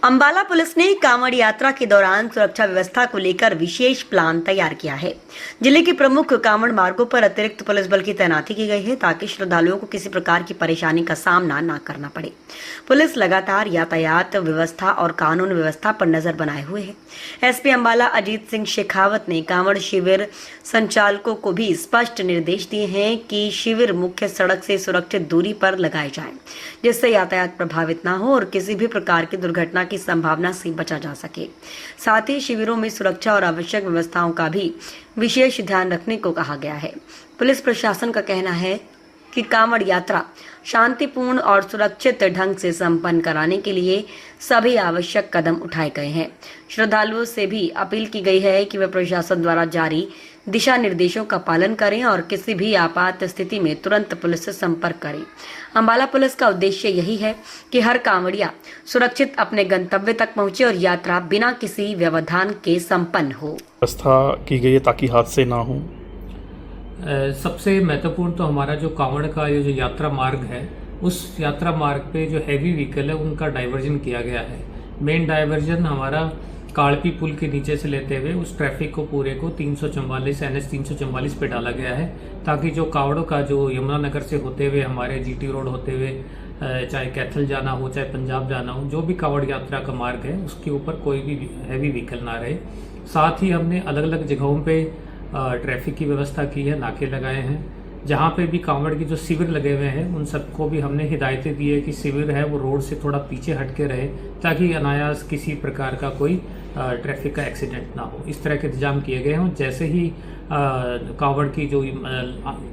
Ambala police ने कांवड़ यात्रा के दौरान सुरक्षा व्यवस्था को लेकर विशेष प्लान तैयार किया है। जिले के प्रमुख कांवड़ मार्गों पर अतिरिक्त पुलिस बल की तैनाती की गई है ताकि श्रद्धालुओं को किसी प्रकार की परेशानी का सामना न करना पड़े। पुलिस लगातार यातायात व्यवस्था और कानून व्यवस्था पर नजर बनाए हुए है। एसपी अंबाला अजीत सिंह शेखावत ने कांवड़ शिविर संचालकों को भी स्पष्ट निर्देश दिए हैं कि शिविर मुख्य सड़क से सुरक्षित दूरी पर लगाए जाएं, जिससे यातायात प्रभावित न हो और किसी भी प्रकार की दुर्घटना की संभावना से बचा जा सके। साथ ही शिविरों में सुरक्षा और आवश्यक व्यवस्थाओं का भी विशेष ध्यान रखने को कहा गया है। पुलिस प्रशासन का कहना है कि कांवड़ यात्रा शांतिपूर्ण और सुरक्षित ढंग से संपन्न कराने के लिए सभी आवश्यक कदम उठाए गए हैं। श्रद्धालुओं से भी अपील की गई है कि वे प्रशासन द्वारा जारी दिशा निर्देशों का पालन करें और किसी भी आपात स्थिति में तुरंत पुलिस से संपर्क करें। अंबाला पुलिस का उद्देश्य यही है कि हर कांवड़िया सुरक्षित अपने गंतव्य तक पहुंचे और यात्रा बिना किसी व्यवधान के संपन्न हो। व्यवस्था की गई है ताकि हादसे ना हो। सबसे महत्वपूर्ण तो हमारा जो कांवड़ का ये जो यात्रा मार्ग है, उस यात्रा मार्ग पे जो हैवी व्हीकल है उनका डाइवर्जन किया गया है। मेन डाइवर्जन हमारा काड़पी पुल के नीचे से लेते हुए उस ट्रैफिक को पूरे को 344 NH 344 पे डाला गया है, ताकि जो कावड़ों का जो यमुनानगर से होते हुए हमारे GT रोड होते हुए चाहे कैथल जाना हो चाहे पंजाब जाना हो, जो भी कावड़ यात्रा का मार्ग है उसके ऊपर कोई भी हैवी व्हीकल ना रहे। साथ ही हमने अलग अलग जगहों पे ट्रैफिक की व्यवस्था की है, नाके लगाए हैं। जहाँ पे भी कांवड़ की जो शिविर लगे हुए हैं उन सबको भी हमने हिदायतें दी है कि शिविर है वो रोड से थोड़ा पीछे हट के रहे, ताकि अनायास किसी प्रकार का कोई ट्रैफिक का एक्सीडेंट ना हो। इस तरह के इंतजाम किए गए हैं। जैसे ही कांवड़ की जो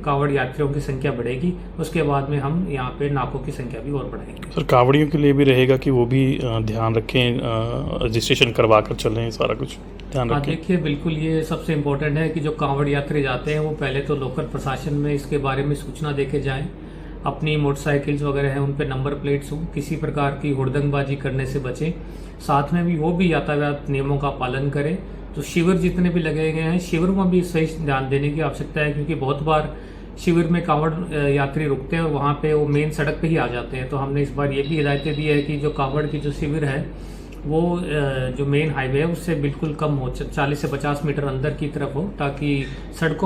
कांवड़ यात्रियों की संख्या बढ़ेगी उसके बाद में हम यहाँ पे नाकों की संख्या भी और बढ़ाएंगे। सर, कांवड़ियों के लिए भी रहेगा कि वो भी ध्यान रखें, रजिस्ट्रेशन करवा कर चलें, सारा कुछ ध्यान रखें। देखिए, बिल्कुल ये सबसे इम्पोर्टेंट है कि जो कांवड़ यात्री जाते हैं वो पहले तो लोकल प्रशासन में इसके बारे में सूचना देके जाएं। अपनी मोटरसाइकिल्स वगैरह हैं उन पे नंबर प्लेट्स हो, किसी प्रकार की हुड़दंगबाजी करने से बचें। साथ में भी वो भी यातायात नियमों का पालन करें। तो शिविर जितने भी लगे गए हैं, शिविर में भी सही ध्यान देने की आवश्यकता है, क्योंकि बहुत बार शिविर में कांवड़ यात्री रुकते हैं और वहाँ पे वो मेन सड़क पे ही आ जाते हैं। तो हमने इस बार ये भी हिदायतें दी है कि जो कांवड़ की जो शिविर है वो जो मेन हाईवे है उससे बिल्कुल कम हो, 40 से 50 मीटर अंदर की तरफ हो, ताकि सड़कों